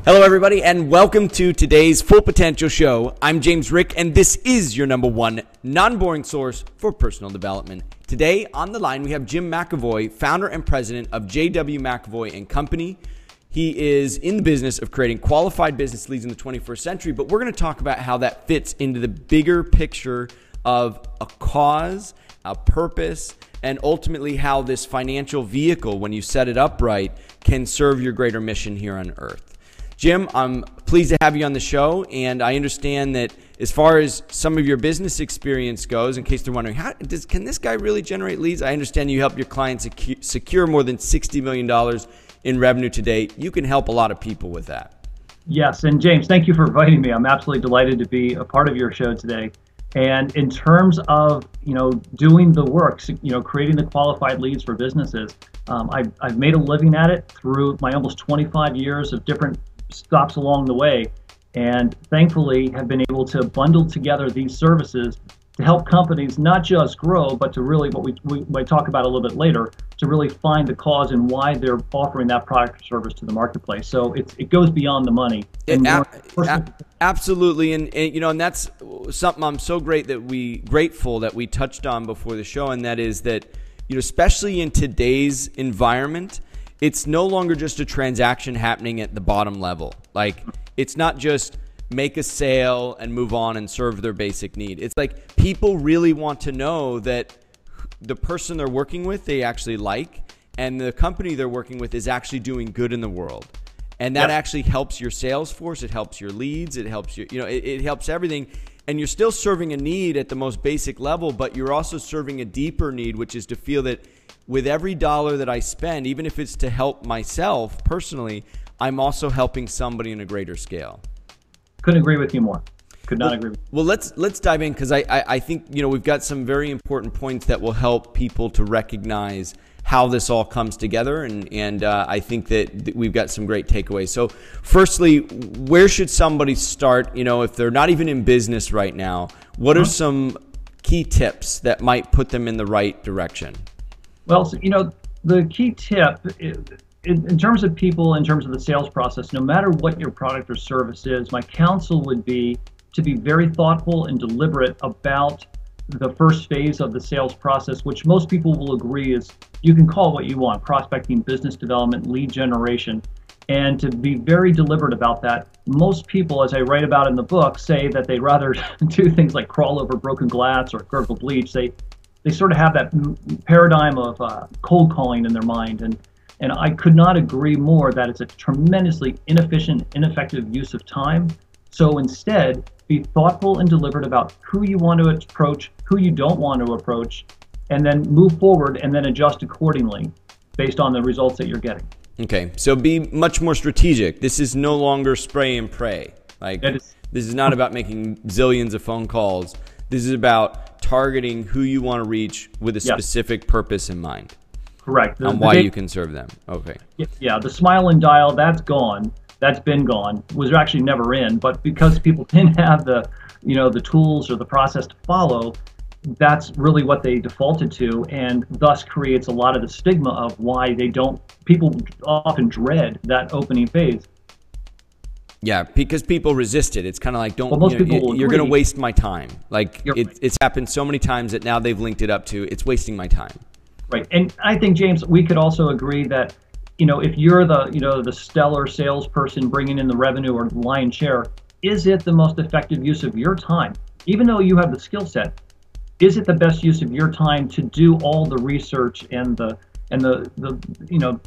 Hello, everybody, and welcome to today's Full Potential Show. I'm James Rick, and this is your number one non-boring source for personal development. Today on the line, we have Jim McAvoy, founder and president of JWMcAvoy and Company. He is in the business of creating qualified business leads in the 21st century, but we're going to talk about how that fits into the bigger picture of a cause, a purpose, and ultimately how this financial vehicle, when you set it up right, can serve your greater mission here on earth. Jim, I'm pleased to have you on the show, and I understand that as far as some of your business experience goes, in case they're wondering, can this guy really generate leads? I understand you help your clients secure more than $60 million in revenue to date. You can help a lot of people with that. Yes, and James, thank you for inviting me. I'm absolutely delighted to be a part of your show today. And in terms of doing the work, creating the qualified leads for businesses, I've made a living at it through my almost 25 years of different stops along the way, and thankfully have been able to bundle together these services to help companies not just grow, but to really, what we might talk about a little bit later, to really find the cause and why they're offering that product or service to the marketplace. So it goes beyond the money. Absolutely, and that's something I'm so grateful that we touched on before the show, and that is that especially in today's environment, it's no longer just a transaction happening at the bottom level. Like, it's not just make a sale and move on and serve their basic need. It's like people really want to know that the person they're working with, they actually like, and the company they're working with is actually doing good in the world. And that actually helps your sales force. It helps your leads. It helps you, it helps everything. And you're still serving a need at the most basic level, but you're also serving a deeper need, which is to feel that with every dollar that I spend, even if it's to help myself personally, I'm also helping somebody in a greater scale. Couldn't agree with you more. Could not agree with you. Well, let's dive in, because I think we've got some very important points that will help people to recognize how this all comes together, and I think that we've got some great takeaways. So firstly, where should somebody start, if they're not even in business right now? What are some key tips that might put them in the right direction? Well, so, the key tip in terms of people, in terms of the sales process, no matter what your product or service is, my counsel would be to be very thoughtful and deliberate about the first phase of the sales process, which most people will agree is, you can call it what you want, prospecting, business development, lead generation, and to be very deliberate about that. Most people, as I write about in the book, say that they'd rather do things like crawl over broken glass or gurgle bleach. They sort of have that paradigm of cold calling in their mind, and I could not agree more that it's a tremendously inefficient, ineffective use of time. So instead, be thoughtful and deliberate about who you want to approach, who you don't want to approach, and then move forward and then adjust accordingly based on the results that you're getting. Okay, so be much more strategic. This is no longer spray and pray. This is not about making zillions of phone calls. This is about targeting who you want to reach with a specific purpose in mind. Correct. On why you can serve them. Okay. Yeah, the smile and dial, that's gone. That's been gone. Was actually never in, but because people didn't have the tools or the process to follow, that's really what they defaulted to, and thus creates a lot of the stigma of why people often dread that opening phase. Yeah, because people resist it. It's kind of like, you're going to waste my time. It's happened so many times that now they've linked it up to, it's wasting my time. Right, and I think, James, we could also agree that, if you're the stellar salesperson bringing in the revenue or the lion's share, is it the most effective use of your time? Even though you have the skill set, is it the best use of your time to do all the research and the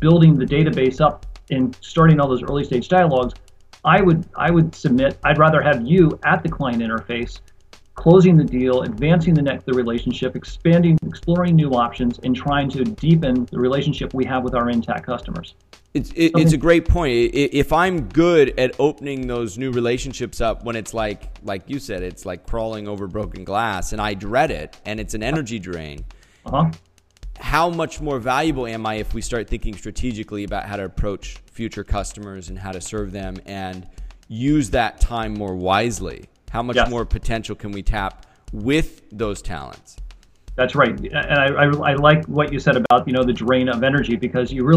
building the database up and starting all those early stage dialogues? I would submit, I'd rather have you at the client interface, closing the deal, advancing the relationship, exploring new options, and trying to deepen the relationship we have with our intact customers. It's a great point. If I'm good at opening those new relationships up when it's like you said, it's like crawling over broken glass, and I dread it, and it's an energy drain, how much more valuable am I if we start thinking strategically about how to approach future customers and how to serve them and use that time more wisely? How much more potential can we tap with those talents? That's right. And I like what you said about, the drain of energy, because you're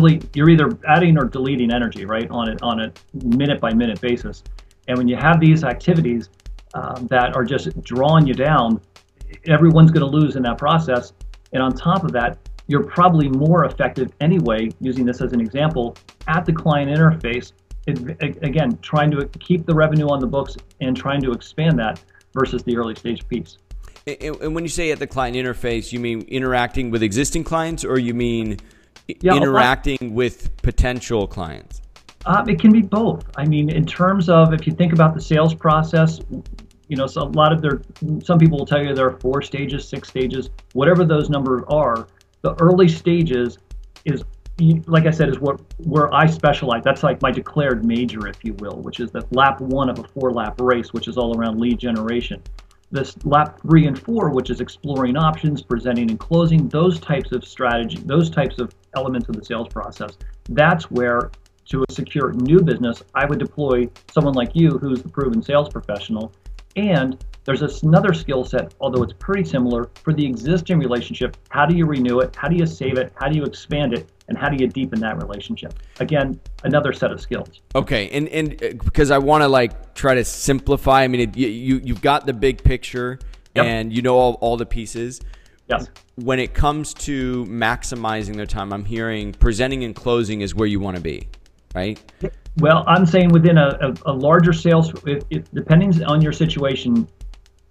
either adding or deleting energy, right, on a minute by minute basis. And when you have these activities that are just drawing you down, everyone's going to lose in that process. And on top of that, you're probably more effective anyway, using this as an example, at the client interface. Again, trying to keep the revenue on the books and trying to expand that versus the early stage piece. And when you say at the client interface, you mean interacting with existing clients, or you mean interacting with potential clients? It can be both. I mean, in terms of, if you think about the sales process, so some people will tell you there are 4 stages, 6 stages, whatever those numbers are. The early stages is, like I said, is where I specialize. That's like my declared major, if you will, which is the lap 1 of a 4-lap race, which is all around lead generation. This lap 3 and 4, which is exploring options, presenting and closing, those types of strategy, those types of elements of the sales process. That's where, to secure new business, I would deploy someone like you, who's the proven sales professional. And there's another skill set, although it's pretty similar, for the existing relationship. How do you renew it? How do you save it? How do you expand it? And how do you deepen that relationship? Again, another set of skills. Okay, and because I want to try to simplify. I mean, you've got the big picture, yep, and you know all the pieces. Yes. When it comes to maximizing their time, I'm hearing presenting and closing is where you want to be, right? Well, I'm saying within a larger sales, depending on your situation,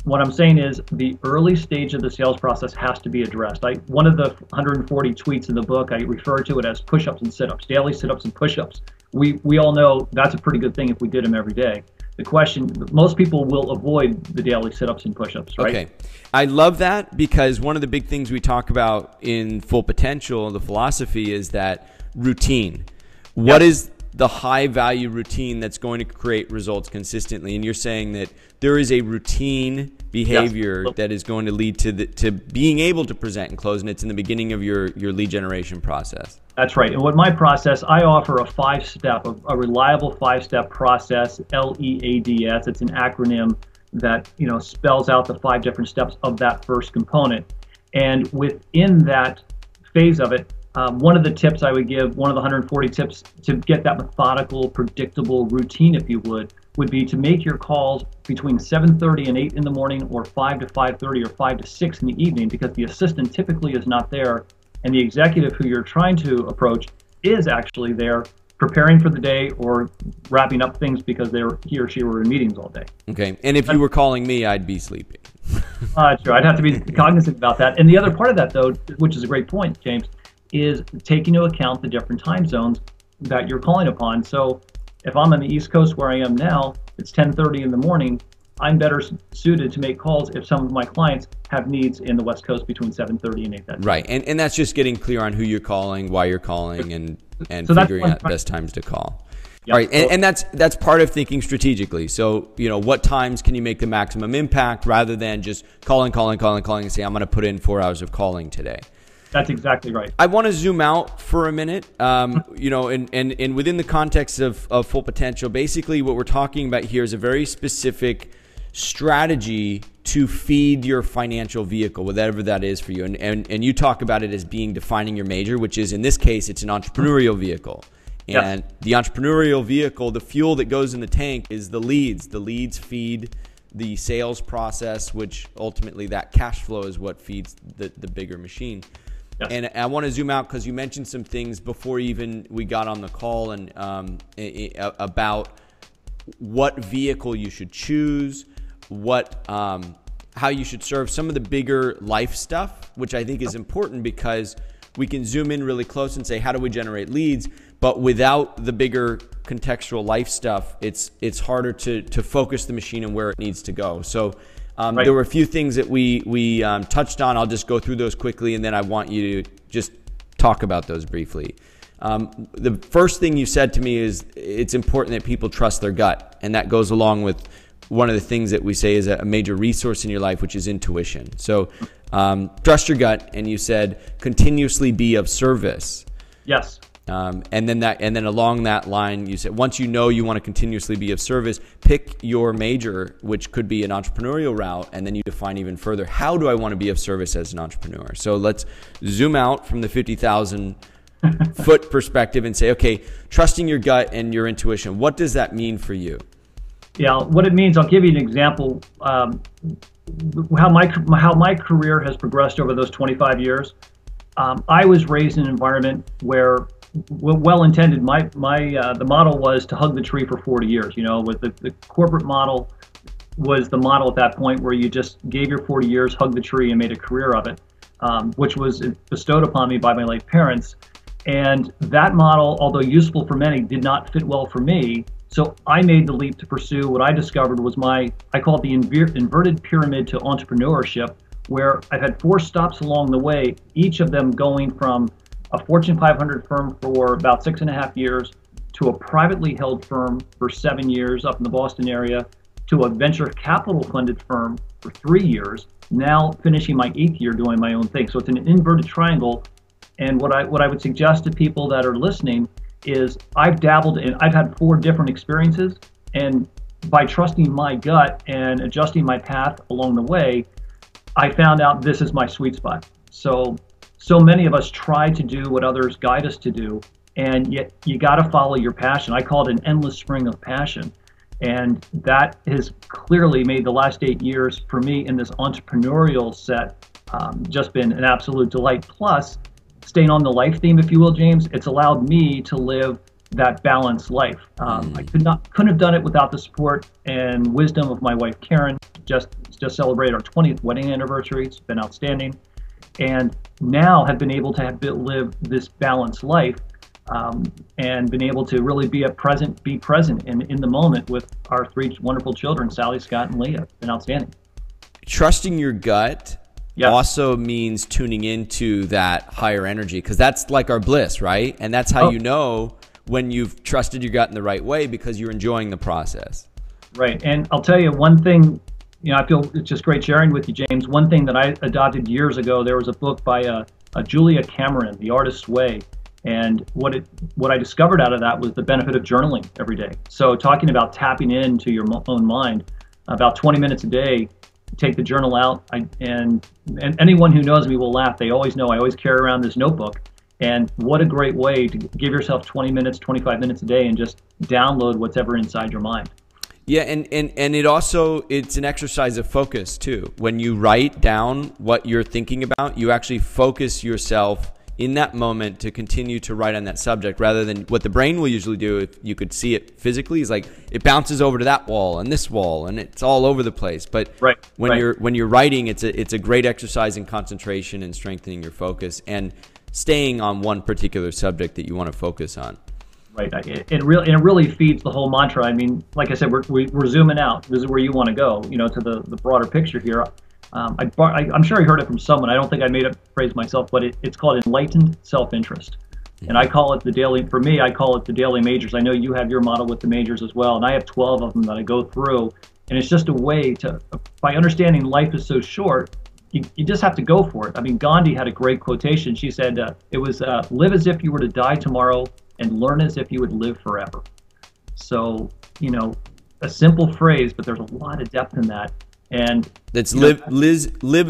what I'm saying is the early stage of the sales process has to be addressed. One of the 140 tweets in the book, I refer to it as push-ups and sit-ups, daily sit-ups and push-ups. We all know that's a pretty good thing if we did them every day. The question, most people will avoid the daily sit-ups and push-ups, right? Okay. I love that, because one of the big things we talk about in Full Potential, the philosophy, is that routine. What is the high value routine that's going to create results consistently? And you're saying that there is a routine behavior that is going to lead to being able to present and close, and it's in the beginning of your lead generation process. That's right. And what my process, I offer a 5-step, a reliable 5-step process, LEADS. It's an acronym that spells out the 5 different steps of that first component. And within that phase of it, one of the tips I would give, one of the 140 tips to get that methodical, predictable routine, if you would be to make your calls between 7:30 and 8 in the morning, or 5 to 5:30, or 5 to 6 in the evening, because the assistant typically is not there, and the executive who you're trying to approach is actually there preparing for the day or wrapping up things because he or she were in meetings all day. Okay, and if you were calling me, I'd be sleeping. Sure, I'd have to be cognizant about that. And the other part of that, though, which is a great point, James, is taking into account the different time zones that you're calling upon. So if I'm on the East Coast where I am now, it's 10:30 in the morning, I'm better suited to make calls if some of my clients have needs in the West Coast between 7:30 and 8 that day. Right, and that's just getting clear on who you're calling, why you're calling, and so figuring out best times to call. Yep. All right, and that's part of thinking strategically. So, what times can you make the maximum impact, rather than just calling and say, I'm going to put in 4 hours of calling today. That's exactly right. I want to zoom out for a minute, and within the context of Full Potential, basically what we're talking about here is a very specific strategy to feed your financial vehicle, whatever that is for you. And you talk about it as being defining your major, which is, in this case, it's an entrepreneurial vehicle. And the entrepreneurial vehicle, the fuel that goes in the tank is the leads. The leads feed the sales process, which ultimately that cash flow is what feeds the bigger machine. And I want to zoom out because you mentioned some things before even we got on the call, and about what vehicle you should choose, how you should serve some of the bigger life stuff, which I think is important, because we can zoom in really close and say, how do we generate leads? But without the bigger contextual life stuff, it's harder to focus the machine and where it needs to go. So there were a few things that we touched on. I'll just go through those quickly, and then I want you to just talk about those briefly. The first thing you said to me is it's important that people trust their gut, and that goes along with one of the things that we say is a major resource in your life, which is intuition. So trust your gut, and you said continuously be of service. Yes. And then along that line, you said once you know you want to continuously be of service, pick your major, which could be an entrepreneurial route, and then you define even further, how do I want to be of service as an entrepreneur? So let's zoom out from the 50,000 foot perspective and say, okay, trusting your gut and your intuition, what does that mean for you? Yeah, what it means, I'll give you an example. How my career has progressed over those 25 years. I was raised in an environment where, well intended, the model was to hug the tree for 40 years. You know, with the corporate model was the model at that point where you just gave your 40 years, hugged the tree, and made a career of it, which was bestowed upon me by my late parents. And that model, although useful for many, did not fit well for me. So I made the leap to pursue what I discovered was I call it the inverted pyramid to entrepreneurship, where I've had 4 stops along the way, each of them going from a Fortune 500 firm for about 6.5 years to a privately held firm for 7 years up in the Boston area to a venture capital funded firm for 3 years, now finishing my 8th year doing my own thing. So it's an inverted triangle. And what I would suggest to people that are listening is I've had 4 different experiences, and by trusting my gut and adjusting my path along the way, I found out this is my sweet spot. So many of us try to do what others guide us to do, and yet you got to follow your passion. I call it an endless spring of passion. And that has clearly made the last 8 years for me in this entrepreneurial set just been an absolute delight. Plus, staying on the life theme, if you will, James, it's allowed me to live that balanced life. I couldn't have done it without the support and wisdom of my wife, Karen. Just celebrated our 20th wedding anniversary. It's been outstanding. And now have been able to live this balanced life and been able to really be present in the moment with our 3 wonderful children, Sally, Scott, and Leah. It's been outstanding. Trusting your gut also means tuning into that higher energy, because that's like our bliss, right? And that's how you know when you've trusted your gut in the right way, because you're enjoying the process. Right. And I'll tell you one thing, I feel it's just great sharing with you, James. One thing that I adopted years ago, there was a book by Julia Cameron, The Artist's Way. And what I discovered out of that was the benefit of journaling every day. So talking about tapping into your own mind, about 20 minutes a day, take the journal out. And anyone who knows me will laugh. They always know I always carry around this notebook. And what a great way to give yourself 20 minutes, 25 minutes a day and just download what's ever inside your mind. Yeah, and it's an exercise of focus too. When you write down what you're thinking about, you actually focus yourself in that moment to continue to write on that subject, rather than what the brain will usually do, if you could see it physically, is like it bounces over to that wall and this wall and it's all over the place. But when you're writing, it's a great exercise in concentration and strengthening your focus and staying on one particular subject that you want to focus on. Right. It really feeds the whole mantra. I mean, like I said, we're zooming out. This is where you want to go, to the broader picture here. I'm sure I heard it from someone. I don't think I made up the phrase myself, but it's called enlightened self-interest. And I call it the daily majors. I know you have your model with the majors as well, and I have 12 of them that I go through. And it's just a way to, by understanding life is so short, you just have to go for it. I mean, Gandhi had a great quotation. She said, it was, live as if you were to die tomorrow and learn as if you would live forever. So, a simple phrase, but there's a lot of depth in that. And that's live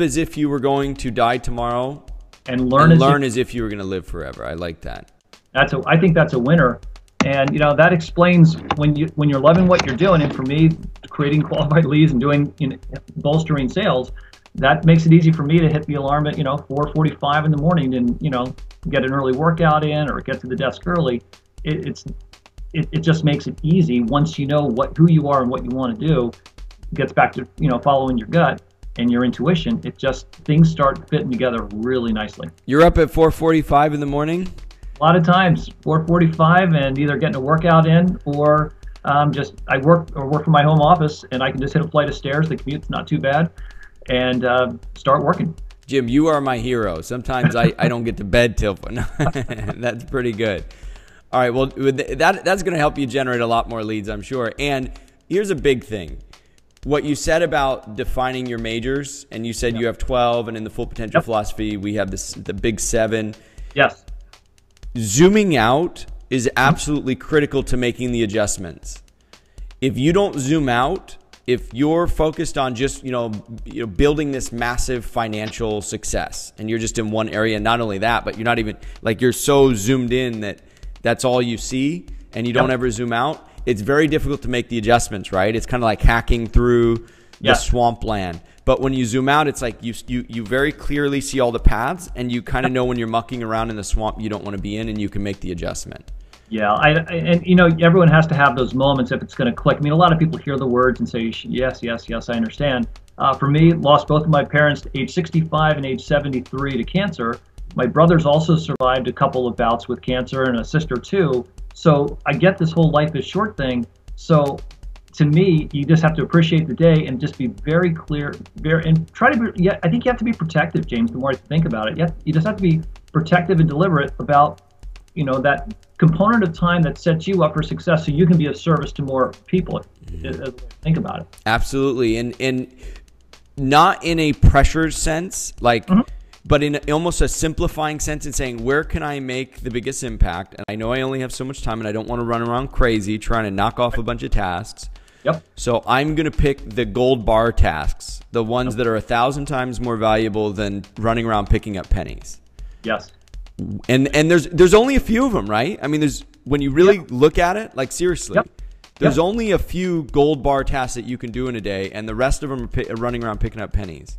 as if you were going to die tomorrow and learn as if you were going to live forever. I like that. I think that's a winner. And that explains when you're loving what you're doing. And for me, creating qualified leads and doing bolstering sales, that makes it easy for me to hit the alarm at 4:45 in the morning and get an early workout in or get to the desk early. It just makes it easy once you know who you are and what you want to do. It gets back to following your gut and your intuition. Things start fitting together really nicely. You're up at 4:45 in the morning? A lot of times 4:45, and either getting a workout in or I work from my home office, and I can just hit a flight of stairs. The commute's not too bad, and start working. Jim, you are my hero. Sometimes I don't get to bed till that's pretty good. All right, well, that's going to help you generate a lot more leads, I'm sure. And here's a big thing. What you said about defining your majors, and you said you have 12, and in the Full Potential Philosophy, we have the big 7. Yes. zooming out is absolutely critical to making the adjustments. If you don't zoom out, if you're focused on just, building this massive financial success and you're just in one area, not only that, but you're not even like, you're so zoomed in that that's all you see and you don't ever zoom out, it's very difficult to make the adjustments, right? It's kind of like hacking through the swampland. But when you zoom out, it's like you very clearly see all the paths and you kind of know when you're mucking around in the swamp you don't want to be in, and you can make the adjustment. Yeah, and everyone has to have those moments if it's going to click. I mean, a lot of people hear the words and say, yes, I understand. For me, lost both of my parents at age 65 and age 73 to cancer. My brothers also survived a couple of bouts with cancer, and a sister too. So I get this whole life is short thing. So to me, you just have to appreciate the day and just be very clear, and try to be, I think you have to be protective, James, the more I think about it. You just have to be protective and deliberate about, that component of time that sets you up for success so you can be of service to more people. Think about it. Absolutely. And not in a pressure sense, but in almost a simplifying sense and saying, where can I make the biggest impact? And I know I only have so much time and I don't want to run around crazy trying to knock off a bunch of tasks. Yep. So I'm going to pick the gold bar tasks, the ones that are 1,000 times more valuable than running around picking up pennies. Yes. And there's only a few of them, right? I mean, when you really look at it, like seriously, there's only a few gold bar tasks that you can do in a day, and the rest of them are running around picking up pennies.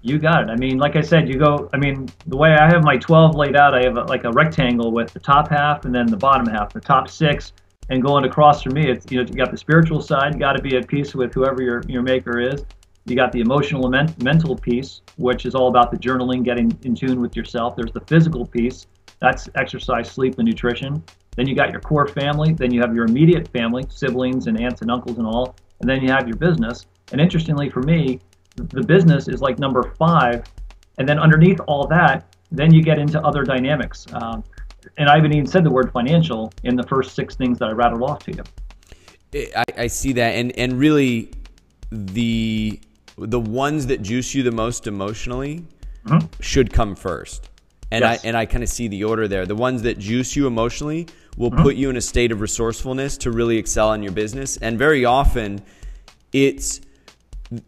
You got it. I mean, like I said, the way I have my 12 laid out, I have a rectangle with the top half and then the bottom half, the top 6, and going across for me, it's, you got the spiritual side, you got to be at peace with whoever your maker is. You got the emotional and mental piece, which is all about the journaling, getting in tune with yourself. There's the physical piece. That's exercise, sleep, and nutrition. Then you got your core family. Then you have your immediate family, siblings and aunts and uncles and all. And then you have your business. And interestingly for me, the business is like number 5. And then underneath all that, then you get into other dynamics. And I haven't even said the word financial in the first 6 things that I rattled off to you. I see that. And really, the ones that juice you the most emotionally should come first. And I kind of see the order there. The ones that juice you emotionally will put you in a state of resourcefulness to really excel in your business. And very often it's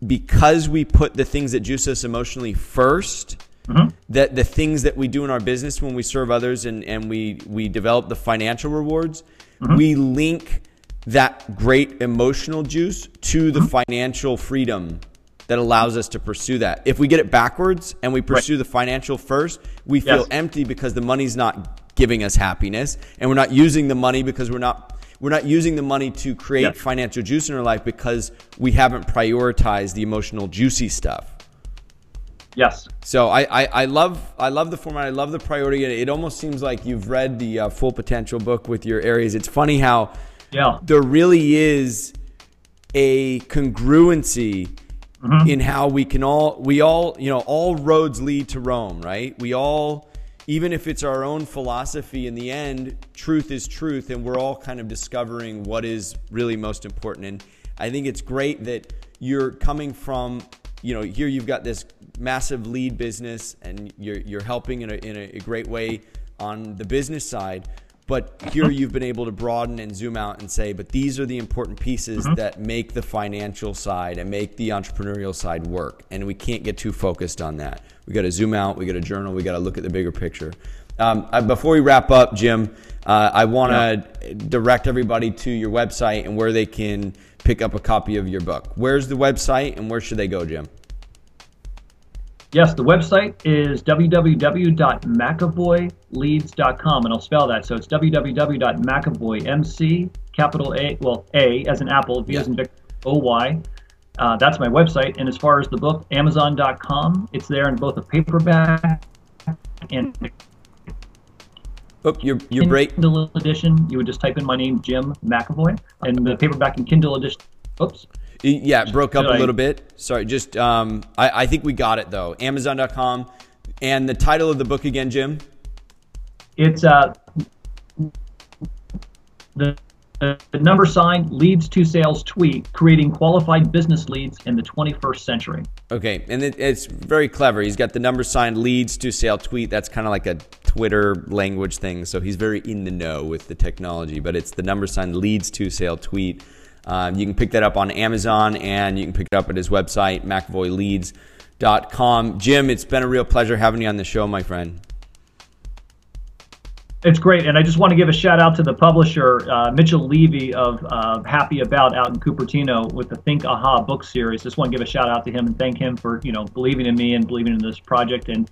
because we put the things that juice us emotionally first, that the things that we do in our business when we serve others and we develop the financial rewards, we link that great emotional juice to the financial freedom that allows us to pursue that. If we get it backwards and we pursue the financial first, we feel empty because the money's not giving us happiness, and we're not using the money because we're not using the money to create financial juice in our life because we haven't prioritized the emotional juicy stuff. Yes. So I love the format. I love the priority. It almost seems like you've read the Full Potential book with your areas. It's funny how there really is a congruency in how we all, all roads lead to Rome, right? We all, even if it's our own philosophy, in the end, truth is truth, and we're all kind of discovering what is really most important. And I think it's great that you're coming from, here you've got this massive lead business, and you're helping in a great way on the business side. But here you've been able to broaden and zoom out and say, but these are the important pieces that make the financial side and make the entrepreneurial side work. And we can't get too focused on that. We got to zoom out. We got to journal. We got to look at the bigger picture. Before we wrap up, Jim, I want to direct everybody to your website and where they can pick up a copy of your book. Where's the website and where should they go, Jim? Yes, the website is www.McAvoyleads.com, and I'll spell that. So it's www.McAvoy, M-C, capital A, well, A as in Apple, V as in Victor, O-Y. That's my website. And as far as the book, Amazon.com. It's there in both a paperback and you're great. Kindle edition. You would just type in my name, Jim McAvoy, and the paperback and Kindle edition. Oops. Yeah, it broke up a little bit. Sorry, just I think we got it though. Amazon.com. And the title of the book again, Jim? It's the number sign leads to sales tweet, creating qualified business leads in the 21st century. Okay, and it's very clever. He's got the number sign leads to sale tweet. That's kind of like a Twitter language things, so he's very in the know with the technology. But it's the leads to sale tweet. You can pick that up on Amazon, and you can pick it up at his website, McAvoyLeads.com. Jim, it's been a real pleasure having you on the show, my friend. It's great, and I just want to give a shout out to the publisher, Mitchell Levy of Happy About out in Cupertino with the Think Aha book series. Just want to give a shout out to him and thank him for believing in me and believing in this project. And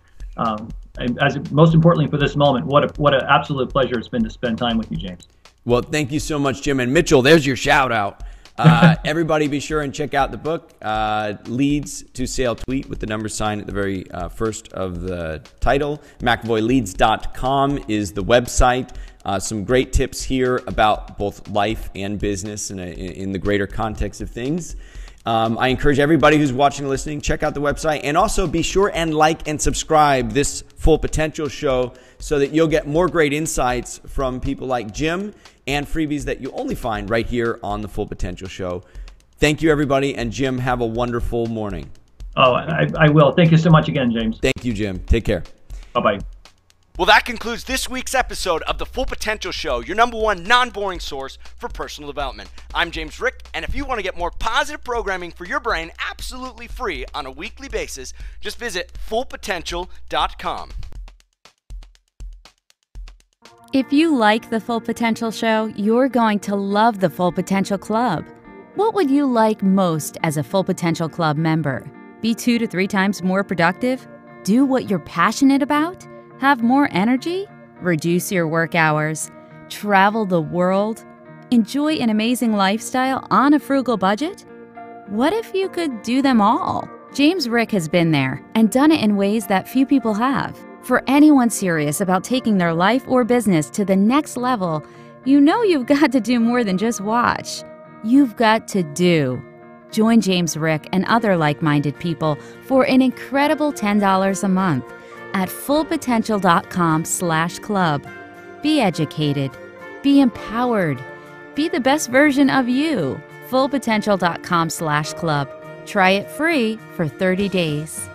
as most importantly for this moment, what an absolute pleasure it's been to spend time with you, James. Well, thank you so much, Jim. And Mitchell, there's your shout out. Everybody be sure and check out the book, Leads to Sale Tweet, with the number sign at the very first of the title. McAvoyLeads.com is the website. Some great tips here about both life and business in the greater context of things. I encourage everybody who's watching and listening, check out the website, and also be sure and like and subscribe this Full Potential show so that you'll get more great insights from people like Jim and freebies that you only find right here on the Full Potential show. Thank you, everybody, and Jim, have a wonderful morning. Oh, I will. Thank you so much again, James. Thank you, Jim. Take care. Bye-bye. Well, that concludes this week's episode of the Full Potential Show, your number one non-boring source for personal development. I'm James Rick, and if you want to get more positive programming for your brain absolutely free on a weekly basis, just visit fullpotential.com. If you like the Full Potential Show, you're going to love the Full Potential Club. What would you like most as a Full Potential Club member? Be 2 to 3 times more productive? Do what you're passionate about? Have more energy? Reduce your work hours? Travel the world? Enjoy an amazing lifestyle on a frugal budget? What if you could do them all? James Rick has been there and done it in ways that few people have. For anyone serious about taking their life or business to the next level, you know you've got to do more than just watch. You've got to do. Join James Rick and other like-minded people for an incredible $10 a month at fullpotential.com/club. Be educated. Be empowered. Be the best version of you. fullpotential.com/club. Try it free for 30 days.